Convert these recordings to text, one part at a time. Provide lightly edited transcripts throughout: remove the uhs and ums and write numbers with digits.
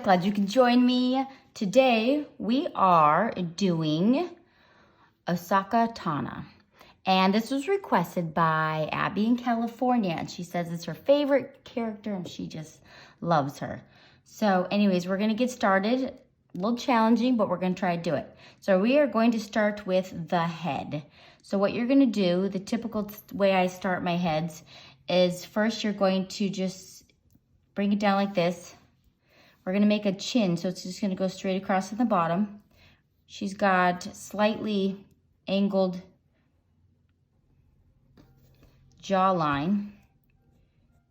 Glad you can join me. Today we are doing AHSOKA Tano. And this was requested by Abby in California. And she says it's her favorite character and she just loves her. So anyways, we're going to get started. A little challenging, but we're going to try to do it. So we are going to start with the head. So what you're going to do, the typical way I start my heads, is first you're going to just bring it down like this. We're going to make a chin, so it's just going to go straight across to the bottom. She's got slightly angled jawline.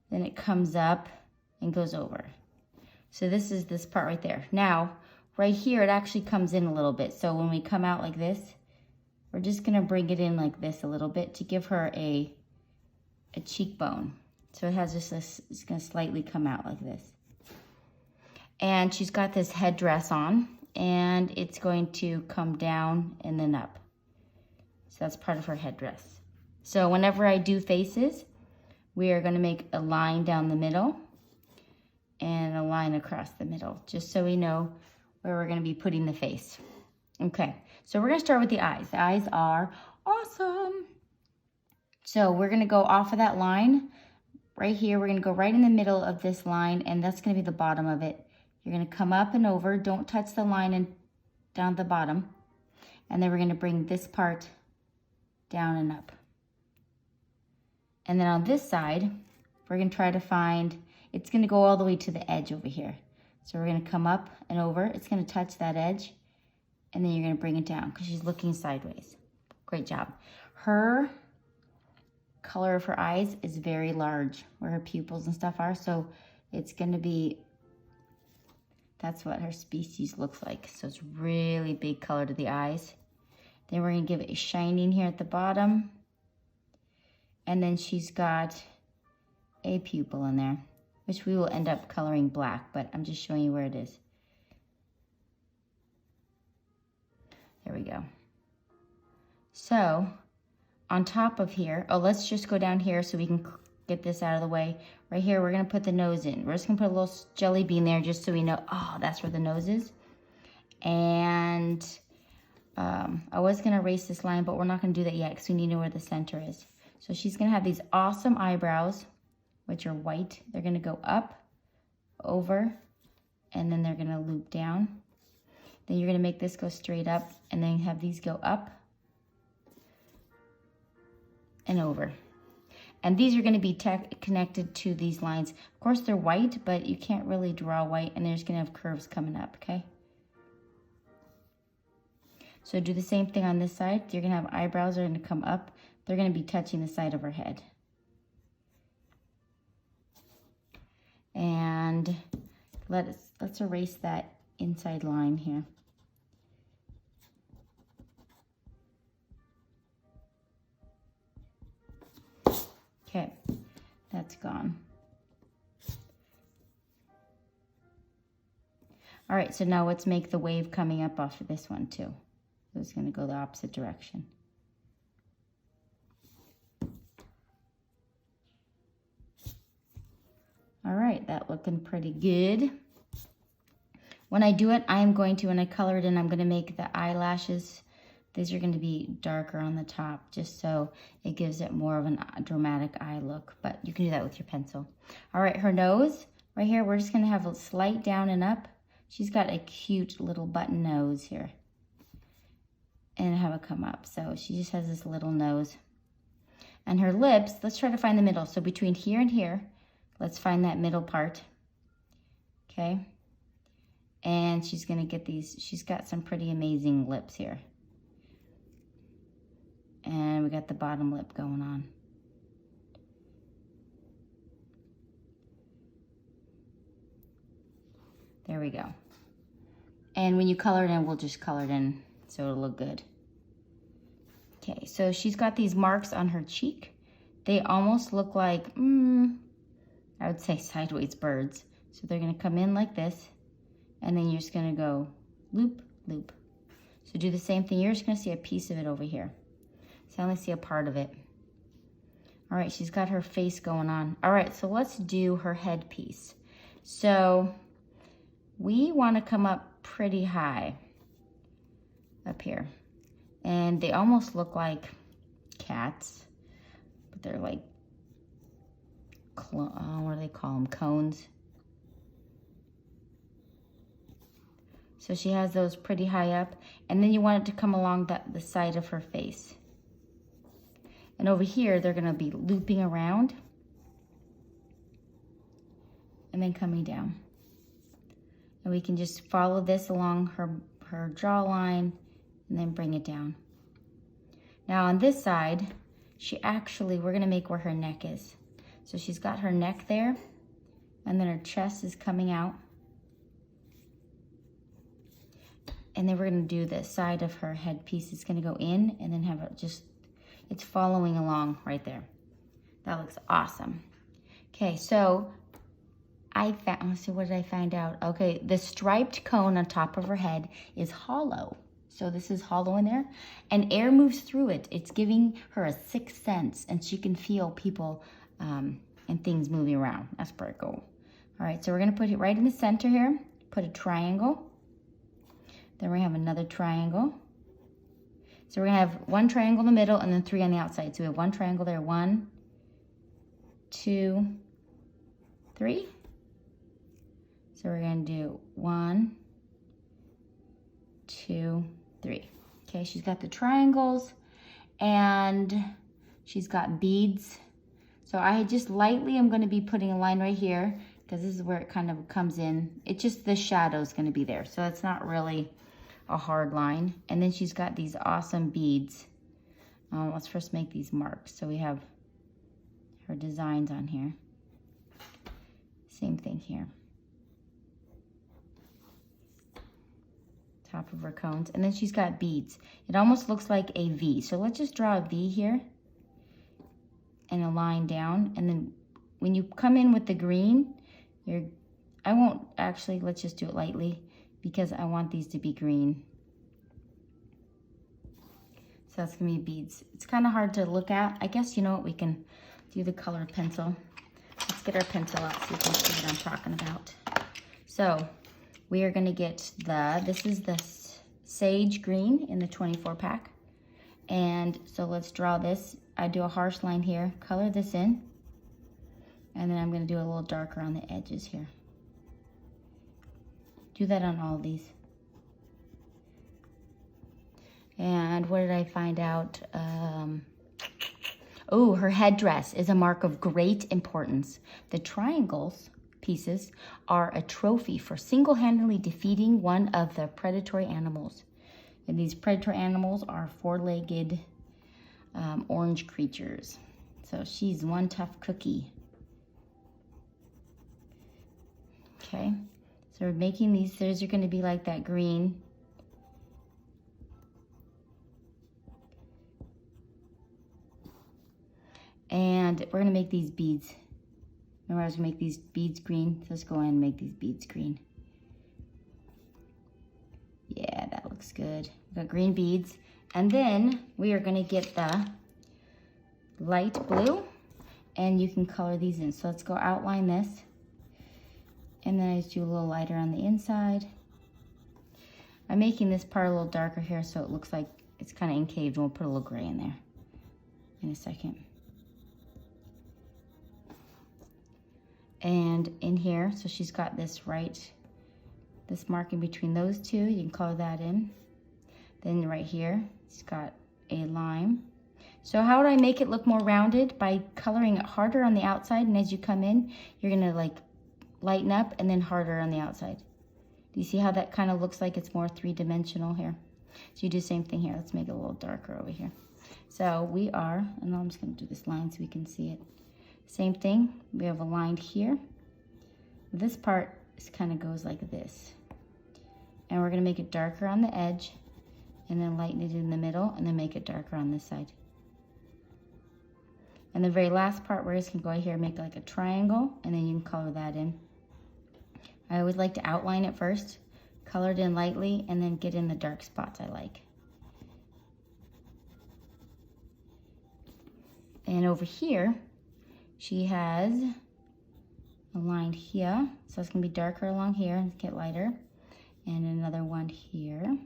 Then it comes up and goes over. So this is this part right there. Now, right here, it actually comes in a little bit. So when we come out like this, we're just going to bring it in like this a little bit to give her a cheekbone. So it has just this, it's going to slightly come out like this. And she's got this headdress on, and it's going to come down and then up. So that's part of her headdress. So whenever I do faces, we are going to make a line down the middle and a line across the middle, just so we know where we're going to be putting the face. Okay, so we're going to start with the eyes. The eyes are awesome. So we're going to go off of that line right here. We're going to go right in the middle of this line, and that's going to be the bottom of it. You're going to come up and over. Don't touch the line and down the bottom. And then we're going to bring this part down and up. And then on this side, we're going to try to find, it's going to go all the way to the edge over here. So we're going to come up and over. It's going to touch that edge. And then you're going to bring it down because she's looking sideways. Great job. Her color of her eyes is very large where her pupils and stuff are. So it's going to be, that's what her species looks like. So it's really big color to the eyes. Then we're going to give it a shining here at the bottom. And then she's got a pupil in there, which we will end up coloring black, but I'm just showing you where it is. There we go. So on top of here, oh, let's just go down here so we can get this out of the way. Right here, we're going to put the nose in. We're just going to put a little jelly bean there just so we know, oh, that's where the nose is. And I was going to erase this line, but we're not going to do that yet because we need to know where the center is. So she's going to have these awesome eyebrows, which are white. They're going to go up, over, and then they're going to loop down. Then you're going to make this go straight up, and then have these go up and over. And these are going to be connected to these lines. Of course, they're white, but you can't really draw white, and they're just going to have curves coming up, okay? So do the same thing on this side. You're going to have eyebrows that are going to come up. They're going to be touching the side of her head. And let's erase that inside line here. Okay, that's gone. All right, so now let's make the wave coming up off of this one too. So it's going to go the opposite direction. All right, that looking pretty good. When I do it, I am going to, when I color it in, I'm going to make the eyelashes. These are going to be darker on the top, just so it gives it more of a dramatic eye look. But you can do that with your pencil. All right, her nose, right here, we're just going to have a slight down and up. She's got a cute little button nose here. And have it come up. So she just has this little nose. And her lips, let's try to find the middle. So between here and here, let's find that middle part. Okay. And she's going to get these, she's got some pretty amazing lips here. And we got the bottom lip going on. There we go. And when you color it in, we'll just color it in so it'll look good. Okay, so she's got these marks on her cheek. They almost look like, I would say sideways birds. So they're going to come in like this, and then you're just going to go loop, loop. So do the same thing. You're just going to see a piece of it over here. So I only see a part of it. All right, she's got her face going on. All right, so let's do her headpiece. So we want to come up pretty high up here. And they almost look like cats, but they're like, what do they call them? Cones. So she has those pretty high up, and then you want it to come along the side of her face. And over here, they're gonna be looping around and then coming down. And we can just follow this along her jawline and then bring it down. Now on this side, we're gonna make where her neck is. So she's got her neck there, and then her chest is coming out. And then we're gonna do the side of her headpiece. It's gonna go in and then have it it's following along right there. That looks awesome. Okay, so let's see, what did I find out? Okay, the striped cone on top of her head is hollow. So this is hollow in there, and air moves through it. It's giving her a sixth sense, and she can feel people and things moving around. That's pretty cool. All right, so we're gonna put it right in the center here, put a triangle. Then we're gonna have another triangle. So we're gonna have one triangle in the middle and then 3 on the outside. So we have one triangle there, 1, 2, 3. So we're gonna do 1, 2, 3. Okay, she's got the triangles and she's got beads. So I just lightly am gonna be putting a line right here because this is where it kind of comes in. It's just the shadow's gonna be there. So it's not really a hard line. And then she's got these awesome beads. Let's first make these marks. So we have her designs on here. Same thing here. Top of her cones. And then she's got beads. It almost looks like a V. So let's just draw a V here and a line down. And then when you come in with the green, let's just do it lightly, because I want these to be green. So that's gonna be beads. It's kind of hard to look at. I guess, you know what, we can do the colored pencil. Let's get our pencil out so you can see what I'm talking about. So we are gonna get this is the sage green in the 24 pack. And so let's draw this. I do a harsh line here, color this in. And then I'm gonna do a little darker on the edges here. Do that on all of these. And what did I find out? Oh, her headdress is a mark of great importance. The triangles pieces are a trophy for single-handedly defeating one of the predatory animals. And these predatory animals are 4-legged orange creatures. So she's one tough cookie. Okay. So we're making these, those are going to be like that green. And we're going to make these beads. Remember I was going to make these beads green? So let's go ahead and make these beads green. Yeah, that looks good. We've got green beads. And then we are going to get the light blue. And you can color these in. So let's go outline this. And then I just do a little lighter on the inside. I'm making this part a little darker here so it looks like it's kind of encaved, and we'll put a little gray in there in a second. And in here, so she's got this mark in between those two. You can color that in. Then right here, it's got a lime. So how do I make it look more rounded? By coloring it harder on the outside, and as you come in, you're gonna like lighten up and then harder on the outside. Do you see how that kind of looks like it's more three-dimensional here? So you do the same thing here. Let's make it a little darker over here. So we are, and I'm just going to do this line so we can see it. Same thing, we have a line here. This part kind of goes like this. And we're going to make it darker on the edge and then lighten it in the middle and then make it darker on this side. And the very last part, we're just going to go here and make like a triangle, and then you can color that in. I always like to outline it first, color it in lightly, and then get in the dark spots I like. And over here, she has a a line here. So it's gonna be darker along here and get lighter. And another one here.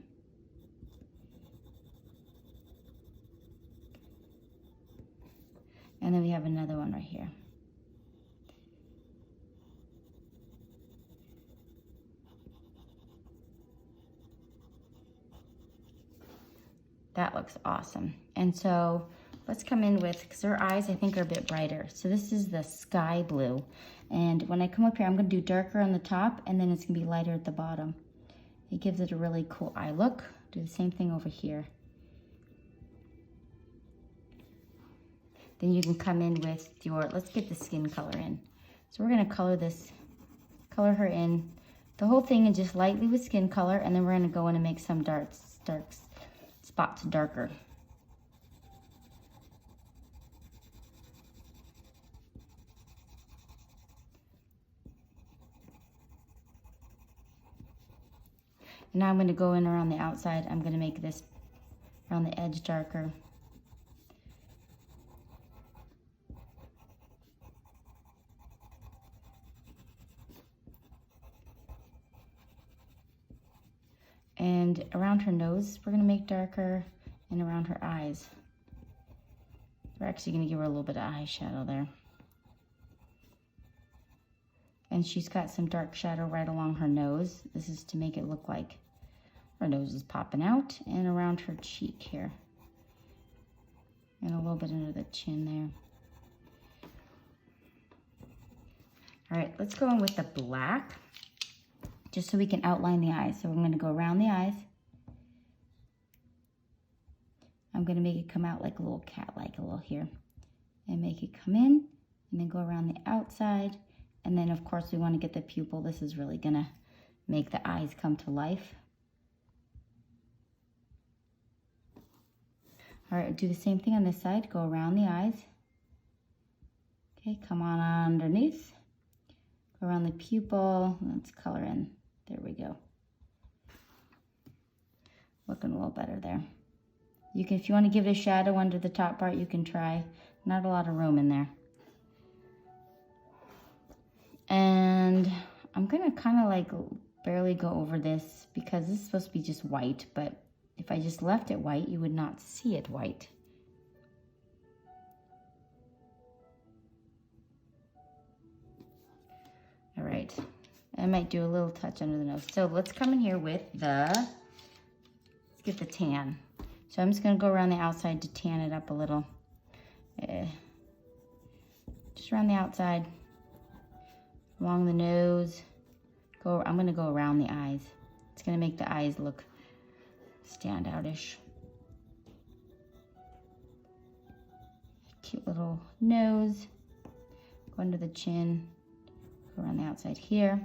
And then we have another one right here. That looks awesome. And so let's come in with, because her eyes I think are a bit brighter. So this is the sky blue. And when I come up here, I'm gonna do darker on the top and then it's gonna be lighter at the bottom. It gives it a really cool eye look. Do the same thing over here. Then you can come in with your, let's get the skin color in. So we're gonna color her in the whole thing and just lightly with skin color, and then we're gonna go in and make some dark spots darker. And now I'm gonna go in around the outside. I'm gonna make this around the edge darker. And around her nose, we're gonna make darker, and around her eyes. We're actually gonna give her a little bit of eyeshadow there. And she's got some dark shadow right along her nose. This is to make it look like her nose is popping out, and around her cheek here. And a little bit under the chin there. All right, let's go in with the black, just so we can outline the eyes. So I'm gonna go around the eyes. I'm gonna make it come out like a little cat-like, a little here. And make it come in, and then go around the outside. And then of course we wanna get the pupil. This is really gonna make the eyes come to life. All right, do the same thing on this side. Go around the eyes. Okay, come on underneath. Go around the pupil. Let's color in. There we go. Looking a little better there. You can, if you want to give it a shadow under the top part, you can try. Not a lot of room in there. And I'm gonna kind of like barely go over this because this is supposed to be just white, but if I just left it white, you would not see it white. All right, I might do a little touch under the nose. So let's come in here with let's get the tan. So I'm just gonna go around the outside to tan it up a little. Just around the outside, along the nose. I'm gonna go around the eyes. It's gonna make the eyes look stand out-ish. Cute little nose. Go under the chin. Go around the outside here.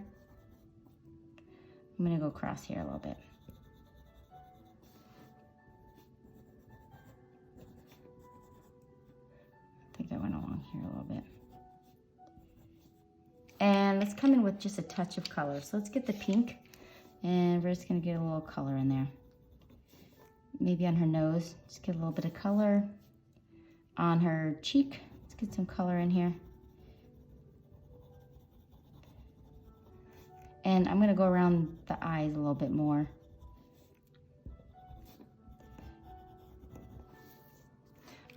I'm gonna go across here a little bit. I think I went along here a little bit. And let's come in with just a touch of color. So let's get the pink, and we're just gonna get a little color in there. Maybe on her nose, just get a little bit of color. On her cheek, let's get some color in here. And I'm gonna go around the eyes a little bit more.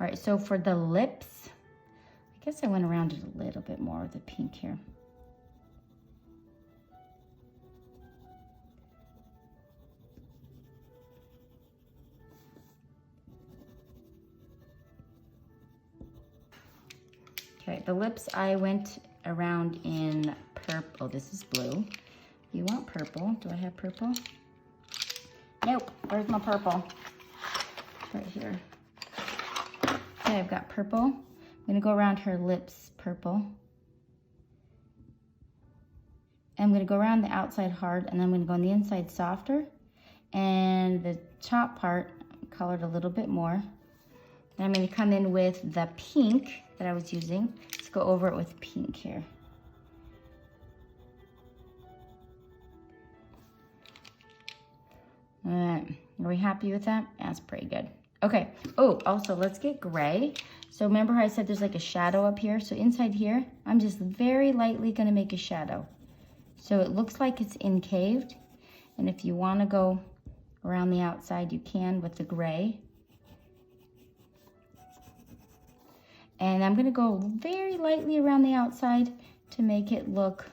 All right, so for the lips, I guess I went around it a little bit more with the pink here. Okay, the lips I went around in purple. Oh, this is blue. You want purple. Do I have purple? Nope. Where's my purple? Right here. Okay, I've got purple. I'm gonna go around her lips purple. And I'm gonna go around the outside hard, and then I'm gonna go on the inside softer. And the top part, colored a little bit more. Then I'm gonna come in with the pink that I was using. Let's go over it with pink here. All right, are we happy with that? That's pretty good. Okay, oh, also let's get gray. So remember how I said there's like a shadow up here? So inside here, I'm just very lightly gonna make a shadow. So it looks like it's incaved. And if you wanna go around the outside, you can with the gray. And I'm gonna go very lightly around the outside to make it look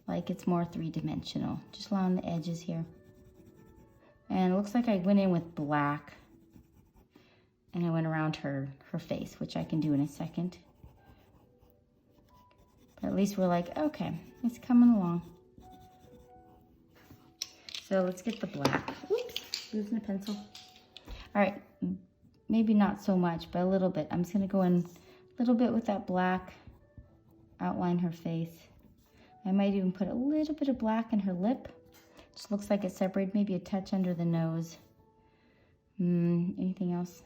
like it's more three-dimensional, just along the edges here. And it looks like I went in with black and I went around her face, which I can do in a second. But at least we're like, okay, it's coming along. So let's get the black. Oops, losing a pencil. All right, maybe not so much, but a little bit. I'm just gonna go in a little bit with that black, outline her face. I might even put a little bit of black in her lip. Just looks like it's separated, maybe a touch under the nose. Anything else?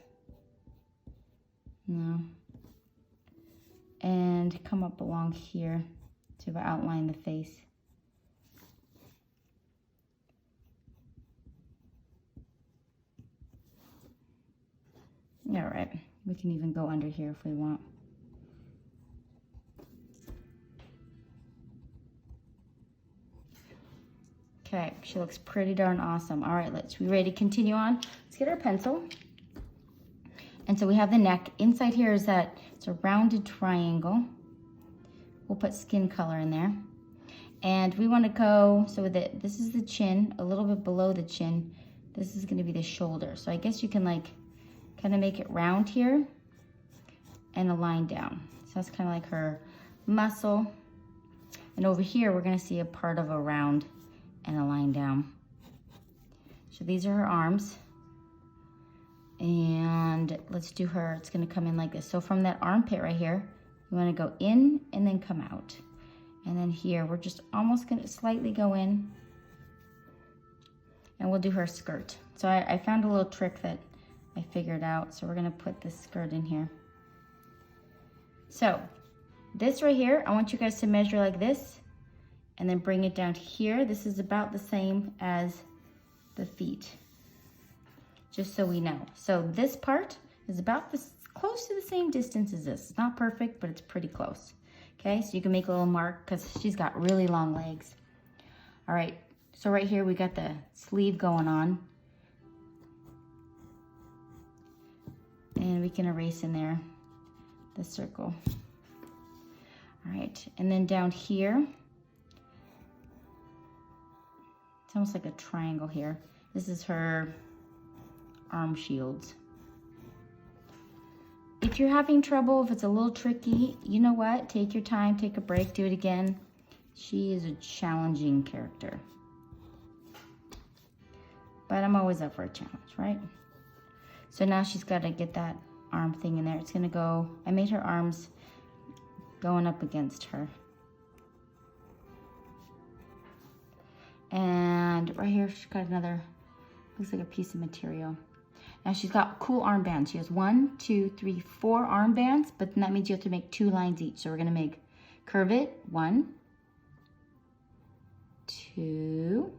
No. And come up along here to outline the face. All right, we can even go under here if we want. Okay, she looks pretty darn awesome. All right, we ready to continue on? Let's get our pencil. And so we have the neck. Inside here is that, it's a rounded triangle. We'll put skin color in there. And we wanna go, so that this is the chin, a little bit below the chin. This is gonna be the shoulder. So I guess you can like, kind of make it round here and a line down. So that's kind of like her muscle. And over here, we're gonna see a part of a round and a line down. So these are her arms. And let's do her, it's gonna come in like this. So from that armpit right here, you wanna go in and then come out. And then here, we're just almost gonna slightly go in. And we'll do her skirt. So I found a little trick that I figured out. So we're gonna put this skirt in here. So this right here, I want you guys to measure like this and then bring it down to here. This is about the same as the feet, just so we know. So this part is about this, close to the same distance as this. It's not perfect, but it's pretty close. Okay, so you can make a little mark because she's got really long legs. All right, so right here we got the sleeve going on. And we can erase in there the circle. All right, and then down here, it's almost like a triangle here. This is her arm shields. If you're having trouble, if it's a little tricky, you know what? Take your time, take a break, do it again. She is a challenging character. But I'm always up for a challenge, right? So now she's got to get that arm thing in there. It's gonna go, I made her arms going up against her. And right here, she's got another, looks like a piece of material. Now she's got cool armbands. She has 1, 2, 3, 4 armbands, but then that means you have to make 2 lines each. So we're gonna make, curve it, 1, 2,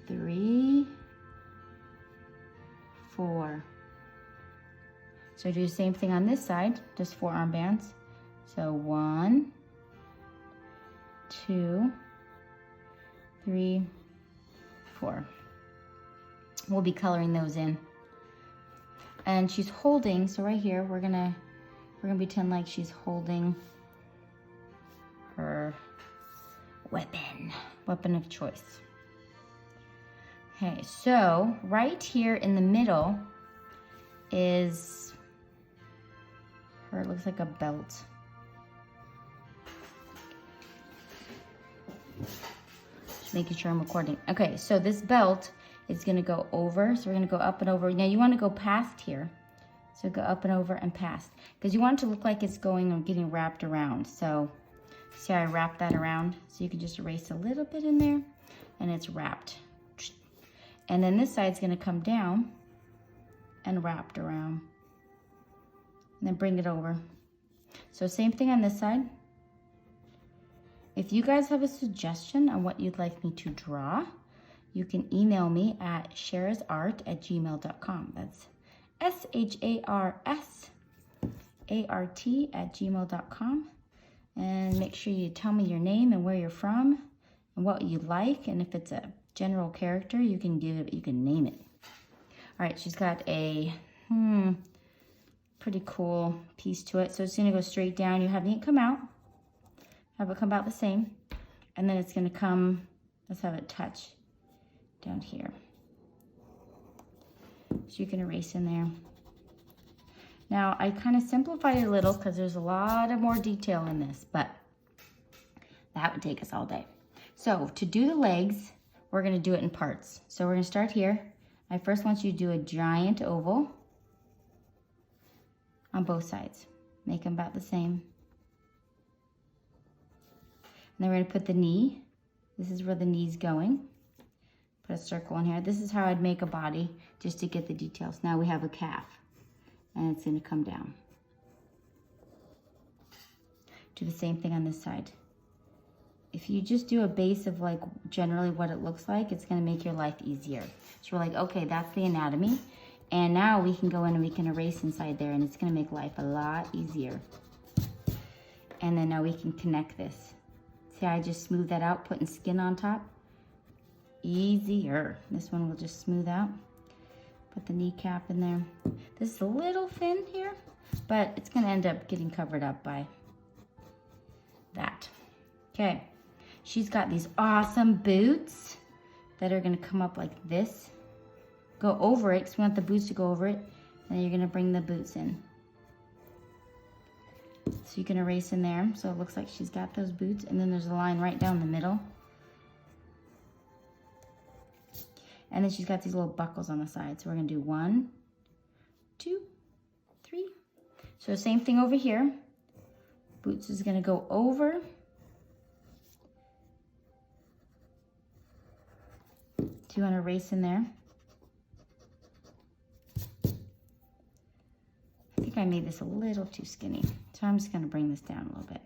3, 4. So do the same thing on this side, just 4 armbands. So 1, 2, 3, 4. We'll be coloring those in. And she's holding, so right here, we're gonna pretend like she's holding her weapon of choice. Okay, so right here in the middle is her, it looks like a belt. Just making sure I'm recording. Okay, so this belt is gonna go over, so we're gonna go up and over. Now you wanna go past here. So go up and over and past, because you want it to look like it's going or getting wrapped around. So see how I wrapped that around? So you can just erase a little bit in there and it's wrapped. And then this side's gonna come down and wrapped around. And then bring it over. So same thing on this side. If you guys have a suggestion on what you'd like me to draw, you can email me at sharasart@gmail.com. That's SHARSART@gmail.com. And make sure you tell me your name and where you're from and what you like. And if it's a general character, you can name it. All right, she's got a pretty cool piece to it. So it's gonna go straight down. You're having it come out. Have it come out the same. And then it's gonna come, let's have it touch down here. So you can erase in there. Now, I kind of simplified it a little because there's a lot of more detail in this, but that would take us all day. So to do the legs, we're gonna do it in parts. So we're gonna start here. I first want you to do a giant oval on both sides. Make them about the same. And then we're gonna put the knee. This is where the knee's going. Put a circle in here. This is how I'd make a body, just to get the details. Now we have a calf, and it's gonna come down. Do the same thing on this side. If you just do a base of like generally what it looks like, it's gonna make your life easier. So we're like, okay, that's the anatomy. And now we can go in and we can erase inside there, and it's gonna make life a lot easier. And then now we can connect this. See how I just smooth that out, putting skin on top? Easier. This one will just smooth out. Put the kneecap in there. This is a little thin here, but it's gonna end up getting covered up by that. Okay, she's got these awesome boots that are gonna come up like this. Go over it, because we want the boots to go over it. And then you're gonna bring the boots in. So you can erase in there, so it looks like she's got those boots, and then there's a line right down the middle. And then she's got these little buckles on the side. So we're gonna do 1, 2, 3. So same thing over here. Boots is gonna go over. So you wanna erase in there. I think I made this a little too skinny. So I'm just gonna bring this down a little bit.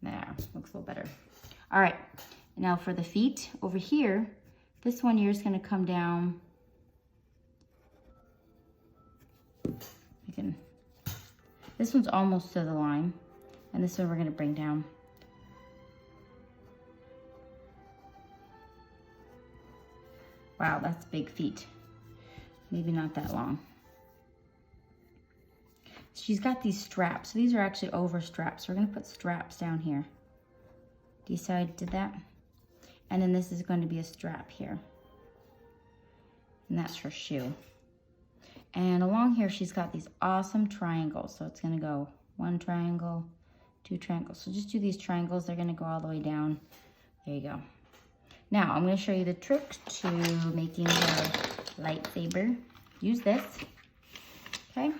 There, looks a little better. All right, now for the feet over here, this one here is gonna come down. This one's almost to the line, and this one we're gonna bring down. Wow, that's big feet. Maybe not that long. She's got these straps. So these are actually over straps. We're gonna put straps down here. Do you see how I did that? And then this is going to be a strap here. And that's her shoe. And along here, she's got these awesome triangles. So it's gonna go 1 triangle, 2 triangles. So just do these triangles. They're gonna go all the way down. There you go. Now, I'm gonna show you the trick to making her Light Saber. Use this, okay?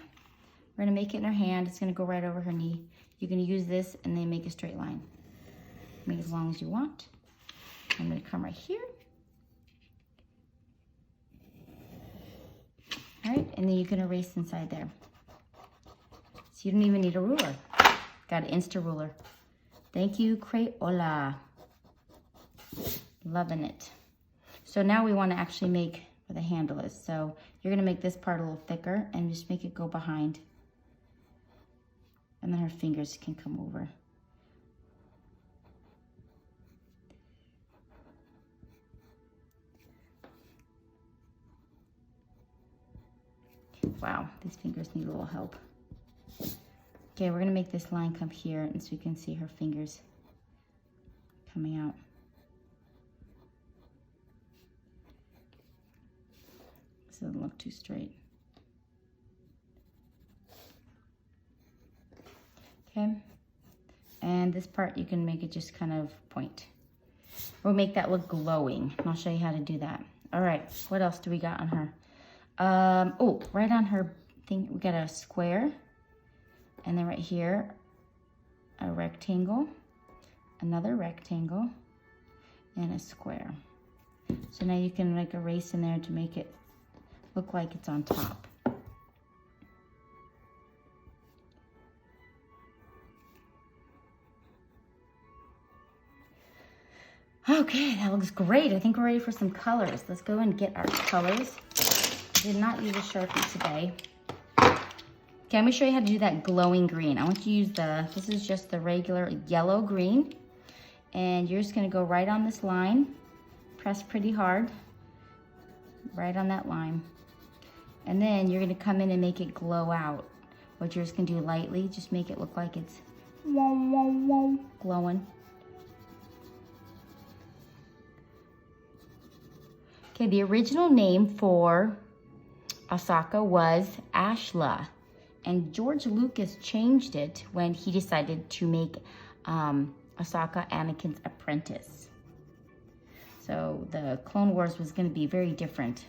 We're gonna make it in her hand. It's gonna go right over her knee. You're gonna use this and then make a straight line. Make it as long as you want. I'm gonna come right here. All right, and then you can erase inside there. So you don't even need a ruler. Got an Insta ruler. Thank you, Crayola. Loving it. So now we wanna actually make where the handle is. So you're gonna make this part a little thicker and just make it go behind. And then her fingers can come over. Wow, these fingers need a little help. Okay, we're gonna make this line come here, and so you can see her fingers coming out. This doesn't look too straight. Okay, and this part you can make it just kind of point. We'll make that look glowing, and I'll show you how to do that. All right, what else do we got on her? Oh, right on her thing, we got a square, and then right here, a rectangle, another rectangle, and a square. So now you can like erase in there to make it look like it's on top. Okay, that looks great. I think we're ready for some colors. Let's go and get our colors. did not use a Sharpie today. Okay, I'm gonna show you how to do that glowing green. I want you to use this is just the regular yellow green. And you're just gonna go right on this line, press pretty hard, right on that line. And then you're gonna come in and make it glow out. What you're just gonna do lightly, just make it look like it's glowing. Okay, the original name for AHSOKA was Ashla, and George Lucas changed it when he decided to make AHSOKA Anakin's apprentice. So the Clone Wars was going to be very different.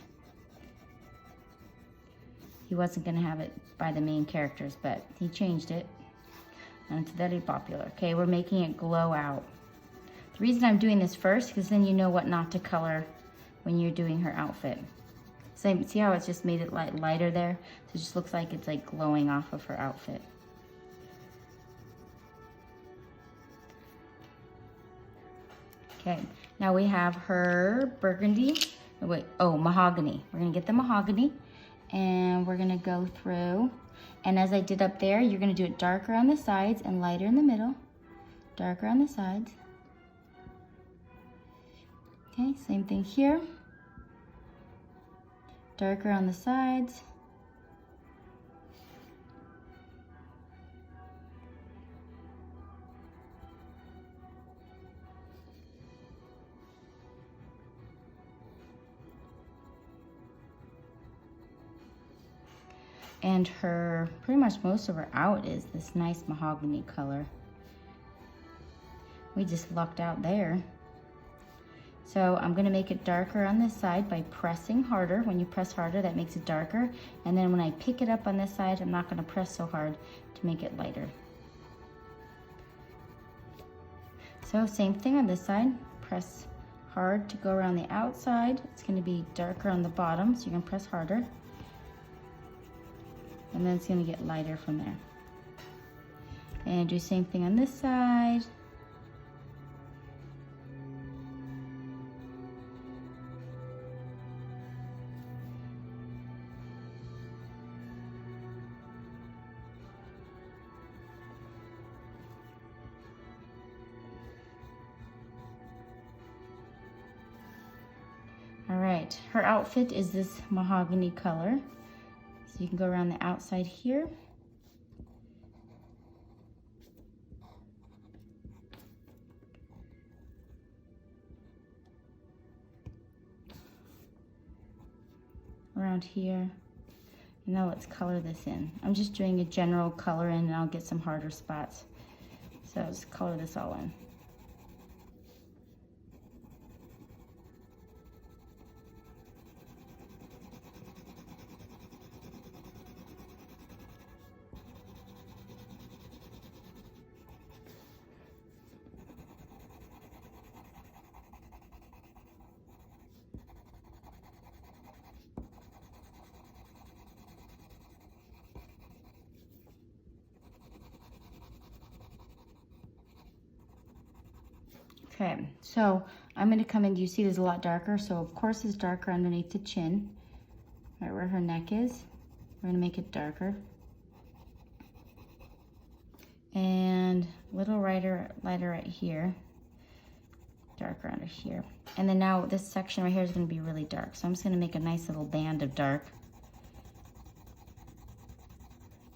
He wasn't going to have it by the main characters, but he changed it, and it's very popular. Okay, we're making it glow out. The reason I'm doing this first, because then you know what not to color when you're doing her outfit. So see how it's just made it lighter there? So it just looks like it's like glowing off of her outfit. Okay, now we have her burgundy, mahogany. We're gonna get the mahogany and we're gonna go through, and as I did up there, you're gonna do it darker on the sides and lighter in the middle, darker on the sides. Okay, same thing here. Darker on the sides. And her, pretty much most of her out is this nice mahogany color. We just lucked out there. So I'm gonna make it darker on this side by pressing harder. When you press harder, that makes it darker. And then when I pick it up on this side, I'm not gonna press so hard to make it lighter. So same thing on this side, press hard to go around the outside. It's gonna be darker on the bottom, so you're gonna press harder. And then it's gonna get lighter from there. And do the same thing on this side. All right, her outfit is this mahogany color. So you can go around the outside here. Around here. Now let's color this in. I'm just doing a general color in and I'll get some harder spots. So let's color this all in. Okay, so I'm gonna come in, you see there's a lot darker, so of course it's darker underneath the chin, right where her neck is. We're gonna make it darker. And a little lighter right here, darker under here. And then now this section right here is gonna be really dark, so I'm just gonna make a nice little band of dark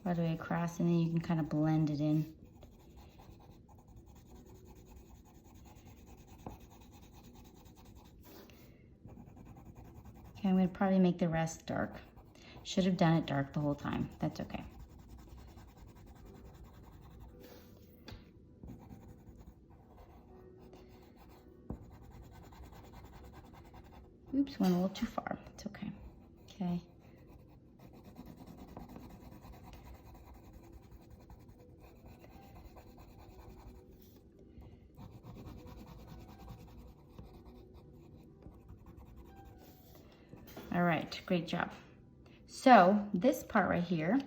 all the way across, and then you can kind of blend it in. Okay, I'm gonna probably make the rest dark. Should have done it dark the whole time. That's okay. Oops, went a little too far. It's okay. Okay. All right, great job. So this part right here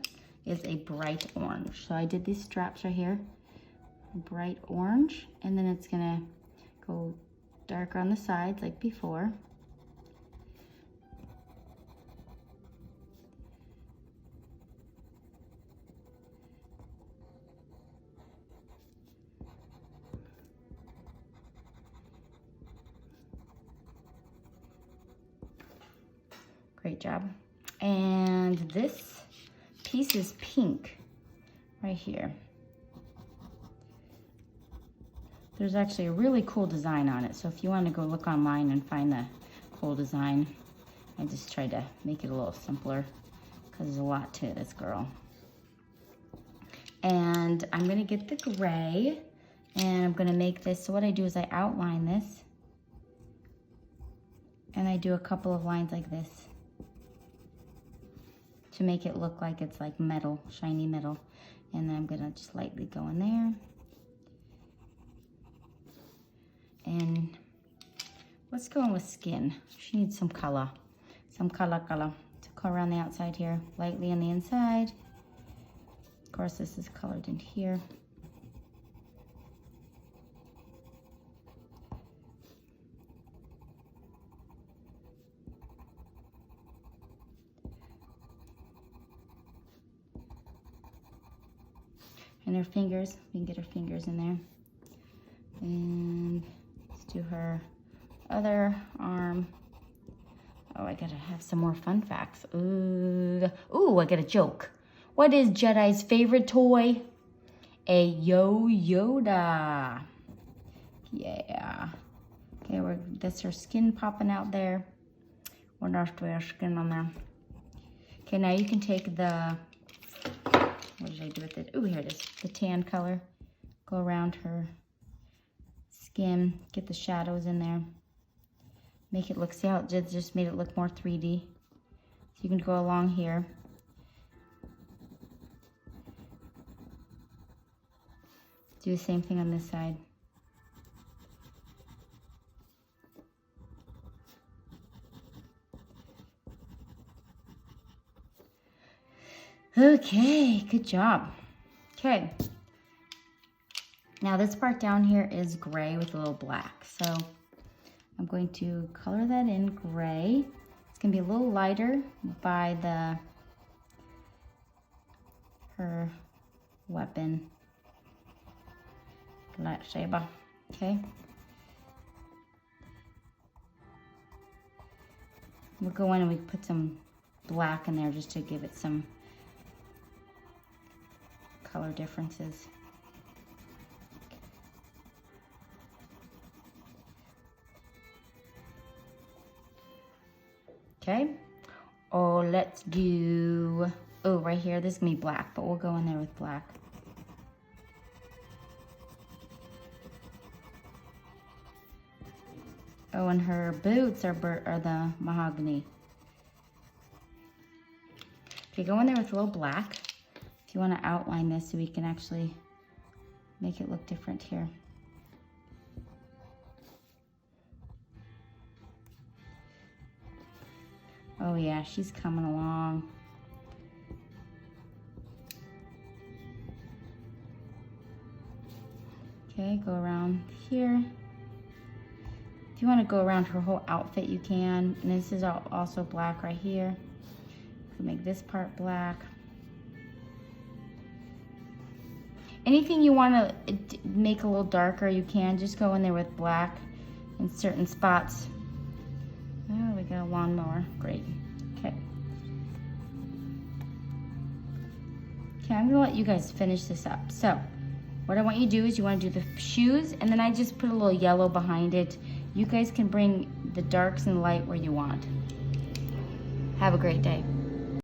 is a bright orange. So I did these straps right here, bright orange, and then it's gonna go darker on the sides like before. Great job. And this piece is pink right here. There's actually a really cool design on it. So if you want to go look online and find the cool design, I just tried to make it a little simpler because there's a lot to this girl. And I'm gonna get the gray and I'm gonna make this. So what I do is I outline this and I do a couple of lines like this to make it look like it's like metal, shiny metal. And then I'm gonna just lightly go in there. And let's go in with skin. She needs some color. Some color. So go around the outside here, lightly on the inside. Of course, this is colored in here. And her fingers, we can get her fingers in there. And let's do her other arm. Oh, I gotta have some more fun facts. Ooh, I got a joke. What is Jedi's favorite toy? A Yoda. Yeah. Okay, that's her skin popping out there. What else do we have skin on there? Okay, now you can take the, what did I do with it? Ooh, here it is, the tan color. Go around her skin, get the shadows in there. Make it look, see how it just made it look more 3D. So you can go along here. Do the same thing on this side. Okay, good job. Okay. Now this part down here is gray with a little black. So I'm going to color that in gray. It's gonna be a little lighter by her weapon. Light Saber, okay? We'll go in and we put some black in there just to give it some color differences. Okay, let's do, right here, this is gonna be black, but we'll go in there with black. Oh, and her boots are the mahogany. Okay, go in there with a little black. If you want to outline this so we can actually make it look different here. Oh yeah, she's coming along. Okay, go around here. If you want to go around her whole outfit, you can. And this is also black right here. We'll make this part black. Anything you want to make a little darker, you can. Just go in there with black in certain spots. Oh, we got a lawnmower. Great. Okay. Okay, I'm going to let you guys finish this up. So, what I want you to do is you want to do the shoes, and then I just put a little yellow behind it. You guys can bring the darks and light where you want. Have a great day.